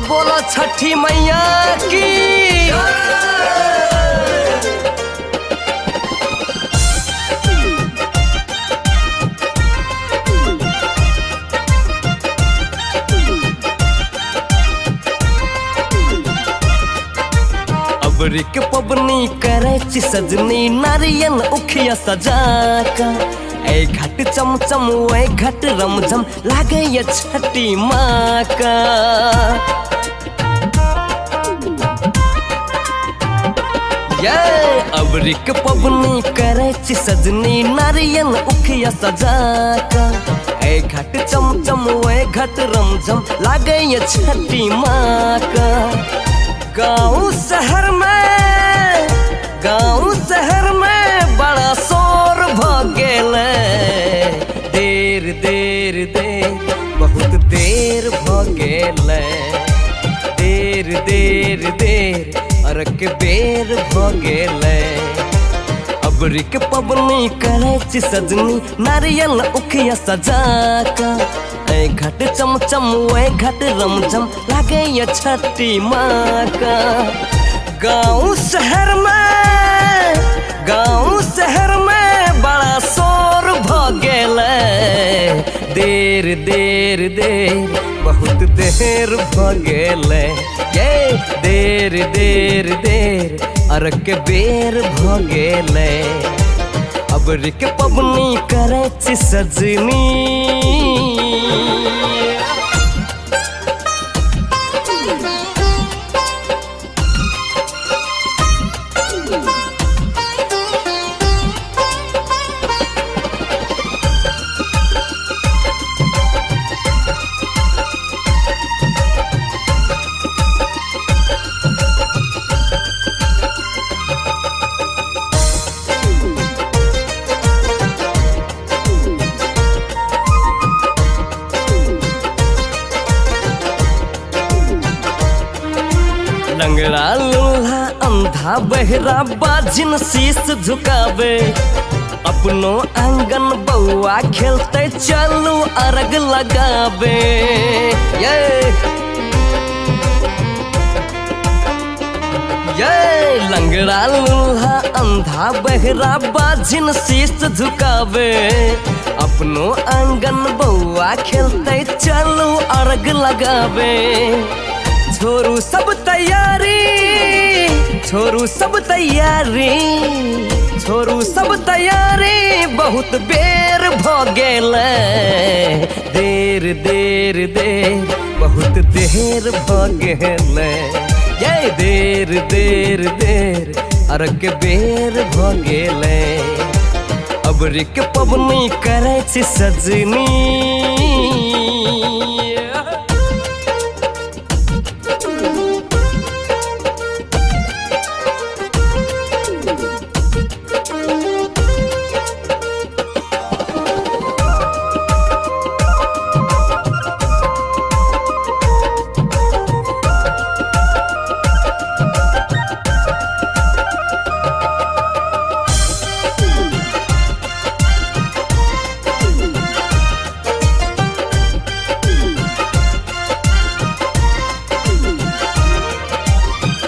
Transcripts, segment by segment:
बोलो छठी मैया की। अबरी के पबनी करे ची सजनी नारियल उखिया सजाका। ए घट चमचम ए घट रमझम लागे ये छठी माँ का। ये अबरी के पबनी करे ची सजनी नारियल उखिया सजाका। ए घट चमचम ए घट रमझम लागे ये छठी माँ का। गाँव शहर में बड़ा शोर भगेल। देर देर देर बहुत देर भगेल। देर देर देर अरक बेर भगेल। अबरी के पबनी करे ची सजनी नारियल उखिया सजाका। ए घट चमचम ए घट रमझम लागे ये छठी माँ का। गाँव शहर में बड़ा शोर भगेल। देर देर देर बहुत देर भगेल। ये देर देर देर अरक बेर भगेल। अबरी के पबनी करे ची सजनी। लंगड़ा लूल्हा अंधा बहरा बाजिन शीश झुकावे। अपनो आंगन बउआ खेलते चलू अर्घ लगावे। ये लंगड़ा लूल्हा अंधा बहरा बाजिन शीश झुकावे। अपनो आंगन बउआ खेलते चलू अर्घ लगावे। छोरू सब तैयारी बहुत बेर भगेल। देर देर देर बहुत देर भगेल। ये देर देर देर अरक बेर भगेल। अबरी के पबनी करे ची सजनी।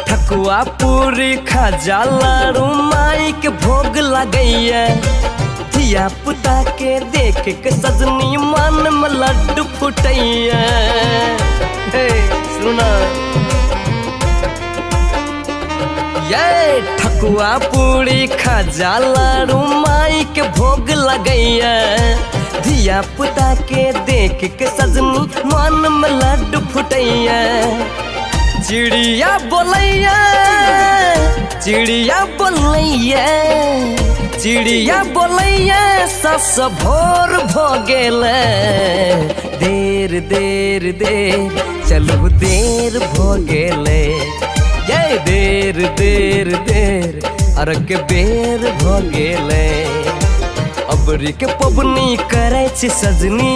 ठकुआ पूरी खाजा लाड़ू माई के भोग लगैया। धिया पुता के देख के सजनी मन में लड्डू फुटैया। सुना ये ठकुआ पूरी खाजा लाड़ू माई के भोग लगैया। धिया पुता के देख के सजनी मन में लड्डू फुटैया। चिड़िया बोलैया सस भोर भगेल। देर देर देर चलू देर भगेल। ये देर देर देर अरक बेर भगेल। अबरी के पबनी करे ची सजनी।